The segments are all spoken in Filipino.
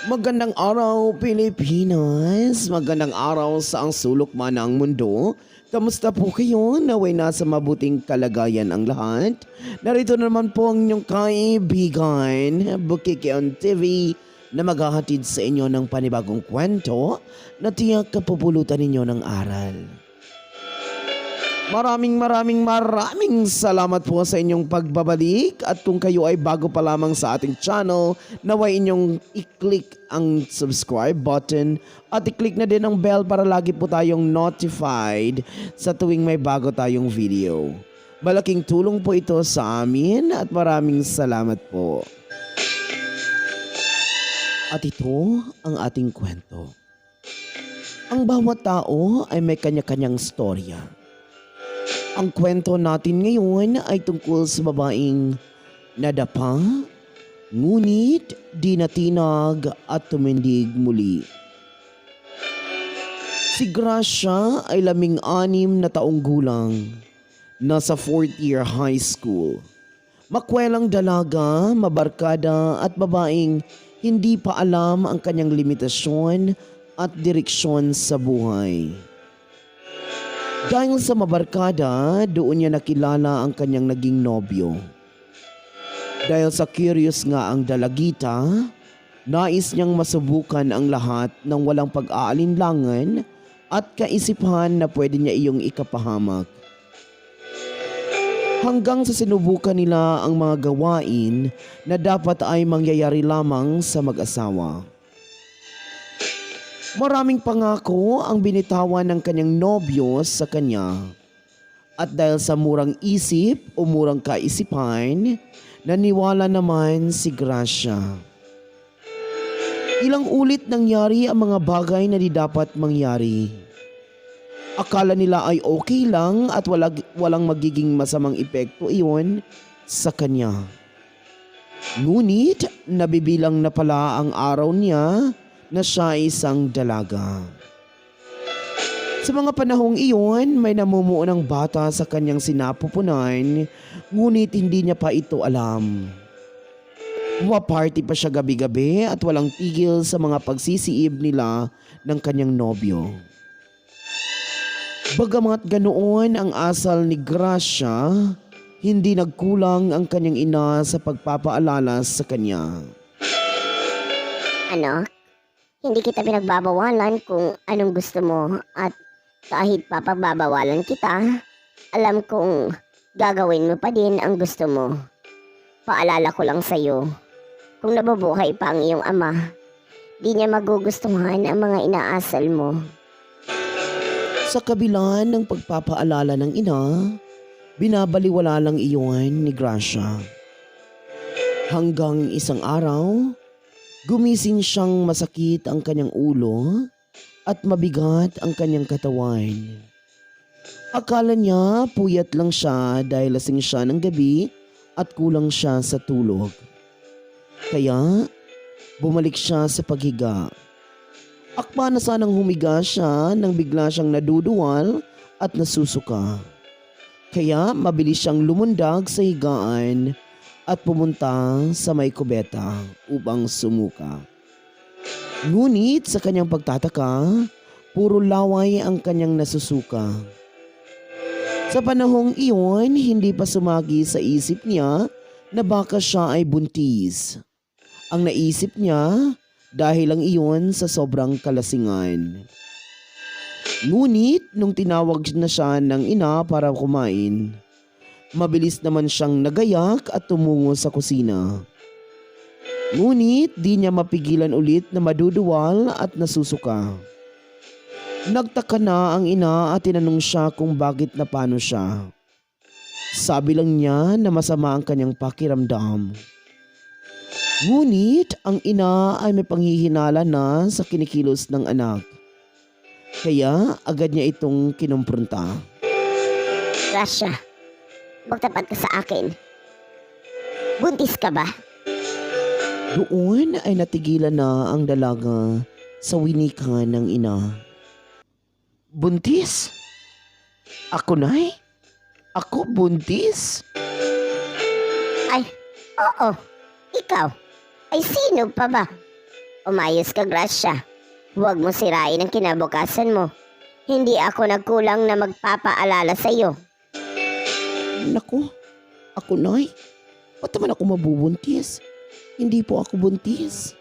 Magandang araw, Pilipinas! Magandang araw sa ang sulok man ng mundo. Kamusta po kayo? Naway nasa mabuting kalagayan ang lahat. Narito naman po ang inyong kaibigan, Bukikion TV, na maghahatid sa inyo ng panibagong kwento na tiyak kapupulutan ninyo ng aral. Maraming salamat po sa inyong pagbabalik at kung kayo ay bago pa lamang sa ating channel, naway inyong i-click ang subscribe button at i-click na din ang bell para lagi po tayong notified sa tuwing may bago tayong video. Malaking tulong po ito sa amin at maraming salamat po. At ito ang ating kwento. Ang bawat tao ay may kanya-kanyang storya. Ang kwento natin ngayon ay tungkol sa babaeng nadapa, ngunit di natinag at tumindig muli. Si Gracia ay 16 na taong gulang, nasa 4th year high school. Makwelang dalaga, mabarkada at babaeng hindi pa alam ang kanyang limitasyon at direksyon sa buhay. Dahil sa mabarkada, doon niya nakilala ang kanyang naging nobyo. Dahil sa curious nga ang dalagita, nais niyang masubukan ang lahat ng walang pag-aalinlangan at kaisipan na pwede niya iyong ikapahamak. Hanggang sa sinubukan nila ang mga gawain na dapat ay mangyayari lamang sa mag-asawa. Maraming pangako ang binitawan ng kanyang nobyo sa kanya. At dahil sa murang isip o murang kaisipan, naniwala naman si Gracia. Ilang ulit nangyari ang mga bagay na di dapat mangyari. Akala nila ay okay lang at walang magiging masamang epekto iyon sa kanya. Ngunit nabibilang na pala ang araw niya na siya isang dalaga. Sa mga panahong iyon, may namumuo ng bata sa kanyang sinapupunan, ngunit hindi niya pa ito alam. Pumaparty pa siya gabi-gabi at walang tigil sa mga pagsisiib nila ng kanyang nobyo. Bagamat ganoon ang asal ni Gracia, hindi nagkulang ang kanyang ina sa pagpapaalala sa kanya. Anak, hindi kita pinagbabawalan kung anong gusto mo at kahit papagbabawalan kita, alam kong gagawin mo pa din ang gusto mo. Paalala ko lang sa'yo, kung nabubuhay pa ang iyong ama, di niya magugustuhan ang mga inaasal mo. Sa kabila ng pagpapaalala ng ina, binabaliwala lang iyon ni Gracia. Hanggang isang araw, gumising siyang masakit ang kanyang ulo at mabigat ang kanyang katawan. Akala niya puyat lang siya dahil lasing siya ng gabi at kulang siya sa tulog. Kaya bumalik siya sa paghiga. Akma na sanang humiga siya nang bigla siyang naduduwal at nasusuka. Kaya mabilis siyang lumundag sa higaan at pumunta sa may kubeta upang sumuka. Ngunit sa kanyang pagtataka, puro laway ang kanyang nasusuka. Sa panahong iyon, hindi pa sumagi sa isip niya na baka siya ay buntis. Ang naisip niya dahil lang iyon sa sobrang kalasingan. Ngunit nung tinawag na siya ng ina para kumain, mabilis naman siyang nagayak at tumungo sa kusina. Ngunit di niya mapigilan ulit na maduduwal at nasusuka. Nagtaka na ang ina at tinanong siya kung bakit napano siya. Sabi lang niya na masama ang kanyang pakiramdam. Ngunit ang ina ay may panghihinala na sa kinikilos ng anak. Kaya agad niya itong kinumpronta. Gracia, magtapat ka sa akin. Buntis ka ba? Doon ay natigilan na ang dalaga sa winikan ng ina. Buntis? Ako, Nay? Ako buntis? Ay, oo. Ikaw, ay sino pa ba? Umayos ka, Gracia. Huwag mo sirain ang kinabukasan mo. Hindi ako nagkulang na magpapaalala sa iyo. Naku, ako nay. Ba't naman ako mabubuntis? Hindi po ako buntis.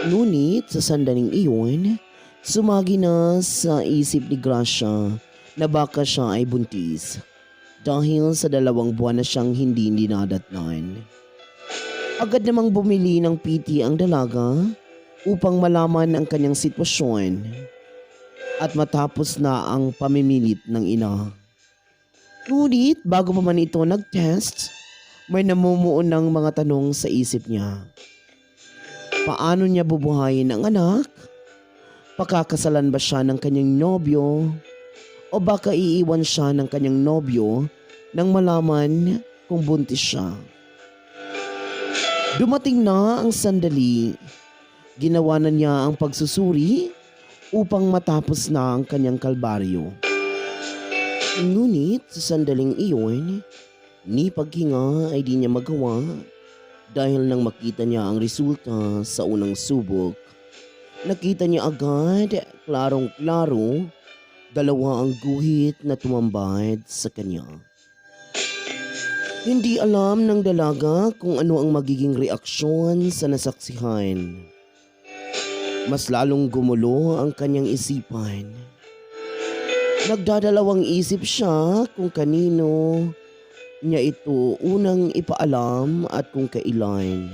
Ngunit sa sandaling iyon, sumagi na sa isip ni Gracia na baka siya ay buntis dahil sa 2 buwan na siyang hindi dinadatnan. Agad namang bumili ng PT ang dalaga upang malaman ang kanyang sitwasyon at matapos na ang pamimilit ng ina. Ngunit bago pa man ito nag-test, may namumuo ng mga tanong sa isip niya. Paano niya bubuhayin ang anak? Pakakasalan ba siya ng kanyang nobyo? O baka iiwan siya ng kanyang nobyo nang malaman kung buntis siya? Dumating na ang sandali. Ginawa na niya ang pagsusuri upang matapos na ang kanyang kalbaryo. Ngunit sa sandaling iyon, ni paghinga ay di niya magawa dahil nang makita niya ang resulta sa unang subok. Nakita niya agad, klarong-klaro, 2 ang guhit na tumambad sa kanya. Hindi alam ng dalaga kung ano ang magiging reaksyon sa nasaksihan. Mas lalong gumulo ang kanyang isipan. Nagdadalawang isip siya kung kanino niya ito unang ipaalam at kung kailan.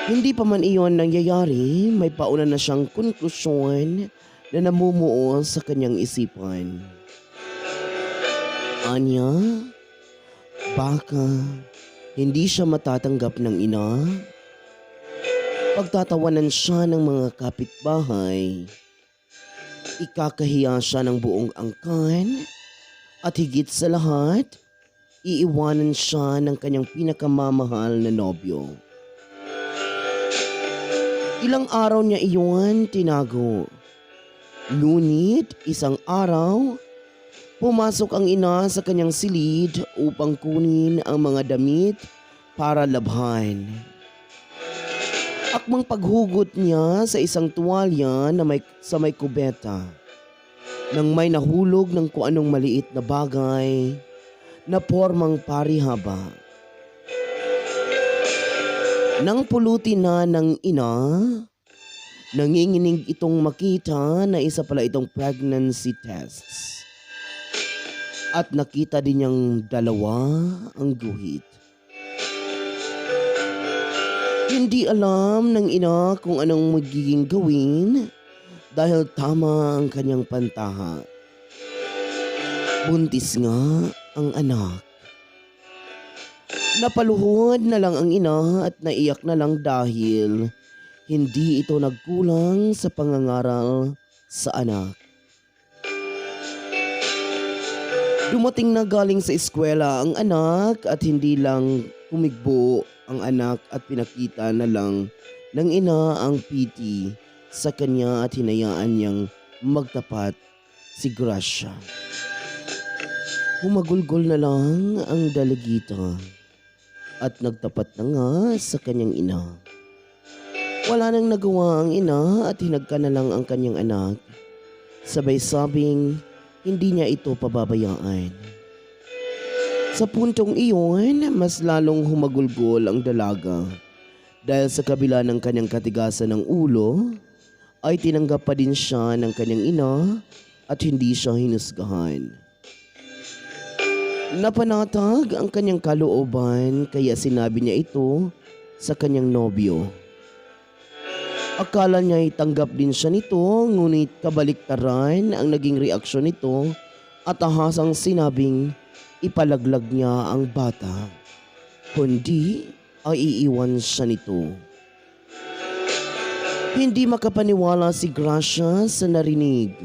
Hindi pa man iyon nangyayari, may pauna na siyang konklusyon na namumuo sa kanyang isipan. Anya, baka hindi siya matatanggap ng ina. Pagtatawanan siya ng mga kapitbahay. Ikakahiya siya ng buong angkan. At higit sa lahat, iiwanan siya ng kanyang pinakamamahal na nobyo. Ilang araw niya iyon tinago. Ngunit isang araw, pumasok ang ina sa kanyang silid upang kunin ang mga damit para labhan. Akmang paghugot niya sa isang tuwalya na sa may kubeta. Nang may nahulog ng kung anong maliit na bagay na pormang parihaba. Nang pulutin na ng ina, nanginginig itong makita na isa pala itong pregnancy tests. At nakita din niyang 2 ang guhit. Hindi alam ng ina kung anong magiging gawin dahil tama ang kanyang pantaha. Buntis nga ang anak. Napaluhod na lang ang ina at naiyak na lang dahil hindi ito nagkulang sa pangangaral sa anak. Dumating na galing sa eskwela ang anak at hindi lang kumigbo ang anak at pinakita na lang ng ina ang PT sa kanya at hinayaan niyang magtapat si Gracia. Humagulgol na lang ang dalagita at nagtapat na nga sa kanyang ina. Wala nang nagawa ang ina at hinagka na lang ang kanyang anak. Sabay sabing hindi niya ito pababayaan. Sa puntong iyon, mas lalong humagulgol ang dalaga dahil sa kabila ng kanyang katigasan ng ulo, ay tinanggap pa din siya ng kanyang ina at hindi siya hinusgahan. Napanatag ang kanyang kalooban kaya sinabi niya ito sa kanyang nobyo. Akala niya itanggap din siya nito ngunit kabaliktaran ang naging reaksyon nito at ahasang sinabing ipalaglag niya ang bata. Kundi ay iiwan siya nito. Hindi makapaniwala si Gracia sa narinig.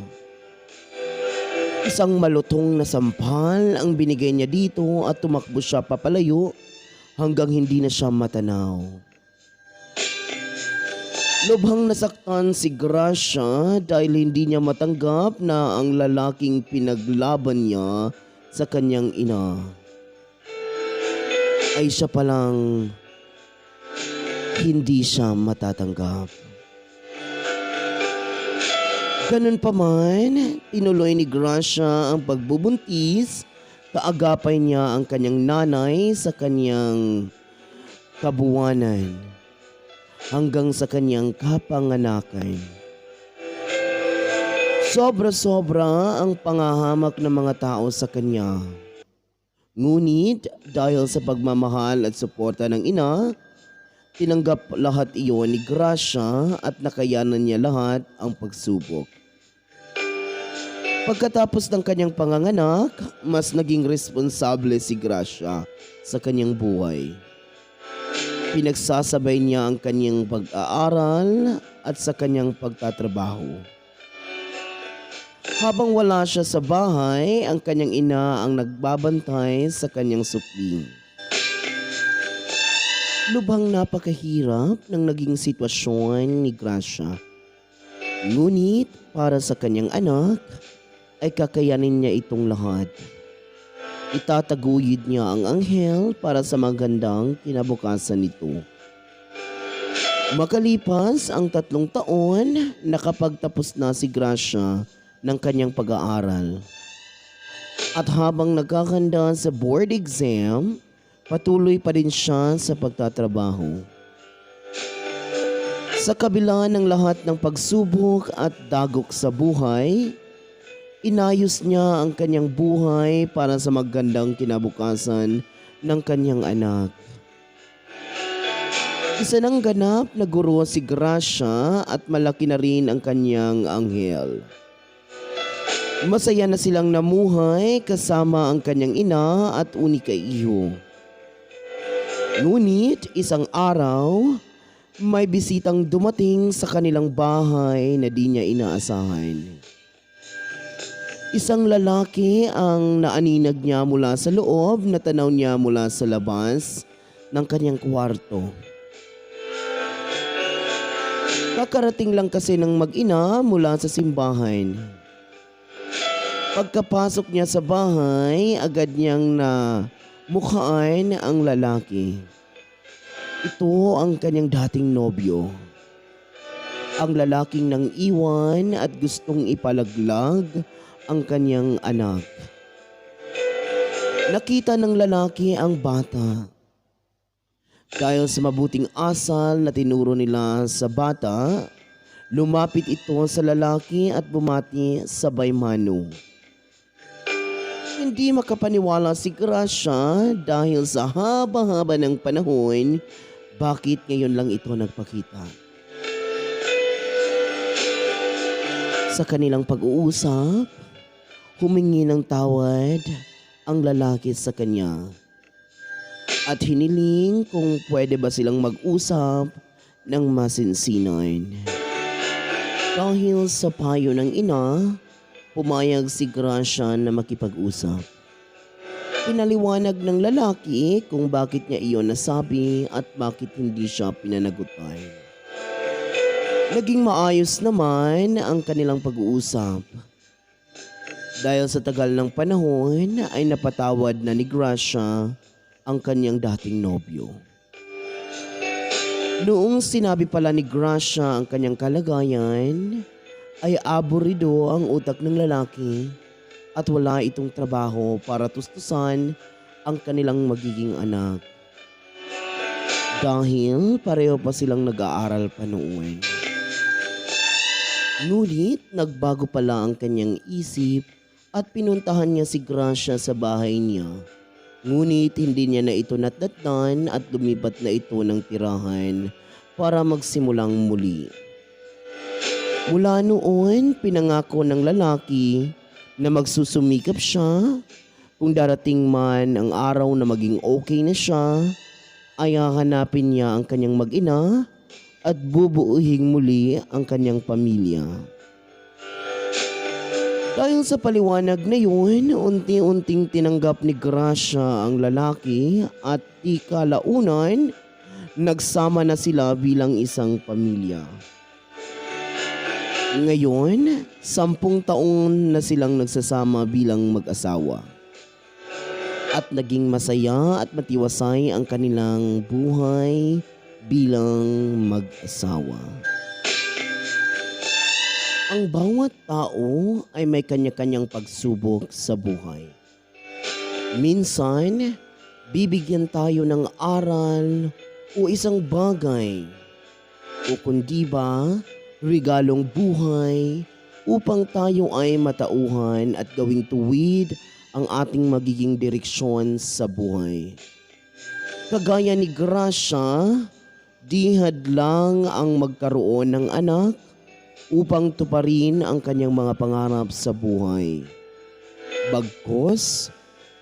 Isang malutong na sampal ang binigay niya dito at tumakbo siya papalayo hanggang hindi na siya matanaw. Lubhang nasaktan si Gracia dahil hindi niya matanggap na ang lalaking pinaglaban niya sa kanyang ina ay siya palang hindi siya matatanggap. Ganun pa man, tinuloy ni Gracia ang pagbubuntis, kaagapay niya ang kanyang nanay sa kanyang kabuwanan hanggang sa kanyang kapanganakan. Sobra-sobra ang pangahamak ng mga tao sa kanya. Ngunit dahil sa pagmamahal at suporta ng ina, tinanggap lahat iyon ni Gracia at nakayanan niya lahat ang pagsubok. Pagkatapos ng kanyang panganganak, mas naging responsable si Gracia sa kanyang buhay. Pinagsasabay niya ang kanyang pag-aaral at sa kanyang pagtatrabaho. Habang wala siya sa bahay, ang kanyang ina ang nagbabantay sa kanyang supling. Lubhang napakahirap ng naging sitwasyon ni Gracia. Ngunit para sa kanyang anak, ay kakayanin niya itong lahat. Itataguyod niya ang anghel para sa magandang kinabukasan nito. Makalipas ang 3 taon, nakapagtapos na si Gracia ng kanyang pag-aaral. At habang nagkakanda sa board exam, patuloy pa rin siya sa pagtatrabaho. Sa kabila ng lahat ng pagsubok at dagok sa buhay, inayos niya ang kanyang buhay para sa magandang kinabukasan ng kanyang anak. Isa ng ganap na guro si Gracia at malaki na rin ang kanyang anghel. Masaya na silang namuhay kasama ang kanyang ina at unika iho. Ngunit isang araw, may bisitang dumating sa kanilang bahay na di niya inaasahan. Isang lalaki ang naaninag niya mula sa loob na tanaw niya mula sa labas ng kanyang kwarto. Kakarating lang kasi ng mag-ina mula sa simbahan. Pagkapasok niya sa bahay, agad niyang namukhaan ang lalaki. Ito ang kanyang dating nobyo. Ang lalaking nang iwan at gustong ipalaglag ang kanyang anak. Nakita ng lalaki ang bata. Dahil sa mabuting asal na tinuro nila sa bata, lumapit ito sa lalaki at bumati sabay mano. Hindi makapaniwala si Gracia dahil sa haba-haba ng panahon, bakit ngayon lang ito nagpakita. Sa kanilang pag-uusap, humingi ng tawad ang lalaki sa kanya at hiniling kung pwede ba silang mag-usap ng masinsinan. Dahil sa payo ng ina, pumayag si Gracia na makipag-usap. Pinaliwanag ng lalaki kung bakit niya iyon nasabi at bakit hindi siya pinanagutan. Naging maayos naman ang kanilang pag-uusap. Dahil sa tagal ng panahon ay napatawad na ni Gracia ang kanyang dating nobyo. Noong sinabi pala ni Gracia ang kanyang kalagayan, ay aburido ang utak ng lalaki at wala itong trabaho para tustusan ang kanilang magiging anak. Dahil pareho pa silang nag-aaral pa noon. Ngunit nagbago pala ang kanyang isip at pinuntahan niya si Gracia sa bahay niya. Ngunit hindi niya na ito natdatnan at lumipat na ito ng tirahan para magsimulang muli. Mula noon, pinangako ng lalaki na magsusumikap siya. Kung darating man ang araw na maging okay na siya, ay hahanapin niya ang kanyang mag-ina at bubuuhing muli ang kanyang pamilya. Dahil sa paliwanag na yun, unti-unting tinanggap ni Gracia ang lalaki at di kalaunan, nagsama na sila bilang isang pamilya. Ngayon, 10 taon na silang nagsasama bilang mag-asawa. At naging masaya at matiwasay ang kanilang buhay bilang mag-asawa. Ang bawat tao ay may kanya-kanyang pagsubok sa buhay. Minsan, bibigyan tayo ng aral o isang bagay o kundi ba regalong buhay upang tayo ay matauhan at gawing tuwid ang ating magiging direksyon sa buhay. Kagaya ni Gracia, di hadlang ang magkaroon ng anak upang tuparin ang kanyang mga pangarap sa buhay. Bagkus,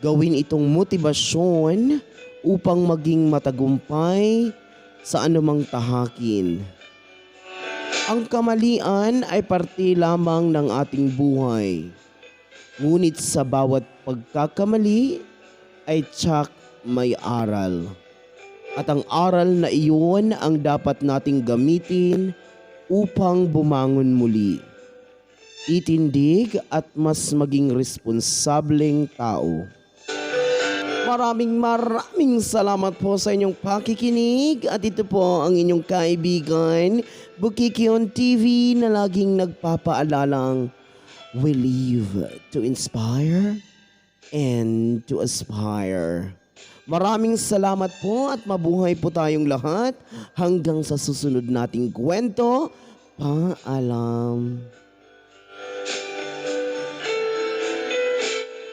gawin itong motibasyon upang maging matagumpay sa anumang tahakin. Ang kamalian ay parte lamang ng ating buhay. Ngunit sa bawat pagkakamali ay tiyak may aral. At ang aral na iyon ang dapat nating gamitin upang bumangon muli. Itindig at mas maging responsableng tao. Maraming salamat po sa inyong pakikinig at ito po ang inyong kaibigan, Bukikyon TV na laging nagpapaalalang we live to inspire and to aspire. Maraming salamat po at mabuhay po tayong lahat hanggang sa susunod nating kwento. Paalam.